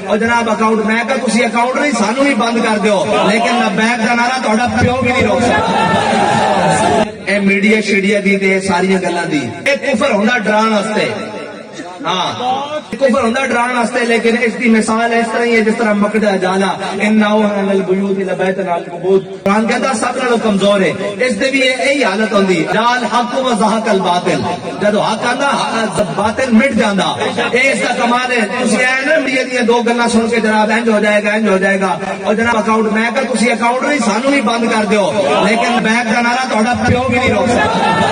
اور جناب اکاؤنٹ میں کہ تسی اکاؤنٹ نہیں سانو ہی بند کر دیو، لیکن لبیک کا نعرہ تہاڈا پیو بھی نہیں روک سکتا۔ اے میڈیا شیڈیا دی تے ساری گلاں دی اے کفر ہوندا ڈران واسطے، ہاں کفر ہوندا ڈران واسطے، لیکن اس دی مثال اس طرح ہی ہے جس طرح مقدہ جالا انہو البیوت لبیت العنکبوت، قرآن کہتا سب نالوں کمزور ہے، اس دے بھی یہی حالت ہوندی جال حق و زہق الباطل، جدو حق آندا باطل مٹ جاندا، اے اس کا کمال ہے۔ تسی اے نا میڈیا دی دو گلاں سن کے جناب انج ہو جائے گا انج ہو جائے گا، اور جناب اکاؤنٹ میں کہ تسی اکاؤنٹ نہیں سانو ہی بند کر دیو، لیکن بیک کا نعرہ تہاڈا پیو بھی نہیں روک سکتا۔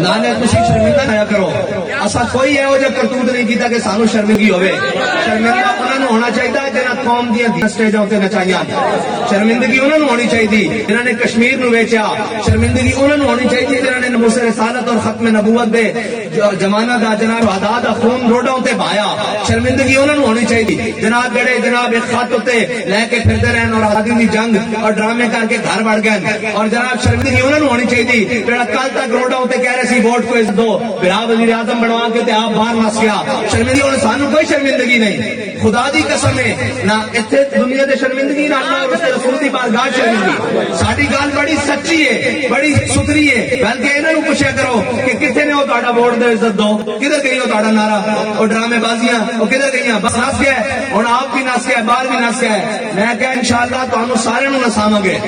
لانے تسی شرمندہ نہ کرو، اسا کوئی یہو جہا کرتوت نہیں کیتا کہ سانو شرمندگی ہوئے۔ شرمندہ انہوں نے ہونا چاہیے جنہاں قوم دیا سٹیجاں تے نچائیاں، شرمندگی انہوں نے ہونی چاہیے جنہوں نے کشمیر نو ویچیا، شرمندگی انہوں نے ہونی چاہیے جنہوں نے ناموس رسالت اور ختم نبوت دے زمانہ دا جناب شہداء دا خون روڈاں تے بہایا، شرمندگی انہوں نے ہونی چاہیے جناب جڑے جناب ایک خط تے لے کے پھرتے رہن اور آزادی دی جنگ اور ڈرامے کر کے گھر بڑھ گئے، اور جناب شرمندگی انہوں نے ہونی چاہیے جڑا کل تک روڈاں تے کہہ رہے سی ووٹ کو اس دو بھرا وزیر اعظم بنوا کے تے آپ باہر نس گیا۔ شرمندگی انہوں سانو کوئی شرمندگی نہیں، خدا دی قسم ہے نہ اتنے دنیا دے شرمندگی نہ اللہ اور اس کے رسول دی بارگاہ شرمندگی۔ ساری گل بڑی سچی ہے، بڑی ستھری ہے، بلکہ انہوں نے پوچھا کرو کہ کتنے نے وہ تہاڈا ووٹ دے عزت دو، کدھر گئی وہ تہاڈا نعرہ، وہ ڈرامے بازیاں وہ کدھر گئی، بس نس گیا ہوں، آپ بھی نس گیا باہر بھی نس گیا۔ میں کہ انشاءاللہ تمہوں سارے نساواں گے۔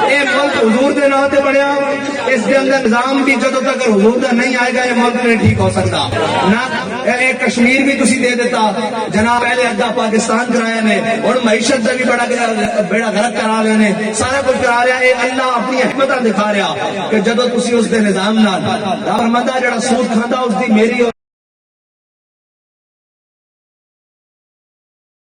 یہ ملک حضور دے نام تے بنیا، اس کے اندر نظام بھی جدوں تک حضور دا نہیں آئے گا یہ ملک نہیں ٹھیک ہو سکتا۔ نہ ایک کشمیر بھی تسی دے دیتا جناب، پہلے ادھا پاکستان کرایا نے، اور معیشت کا بھی بڑا بیڑا غرق کرا رہے نے، سارا کچھ کرا رہا ہے۔ اللہ اپنی حکمت دکھا رہا کہ جدوں تسی اس دے نظام نال رحمتہ جڑا سود کھاندا اس دی میری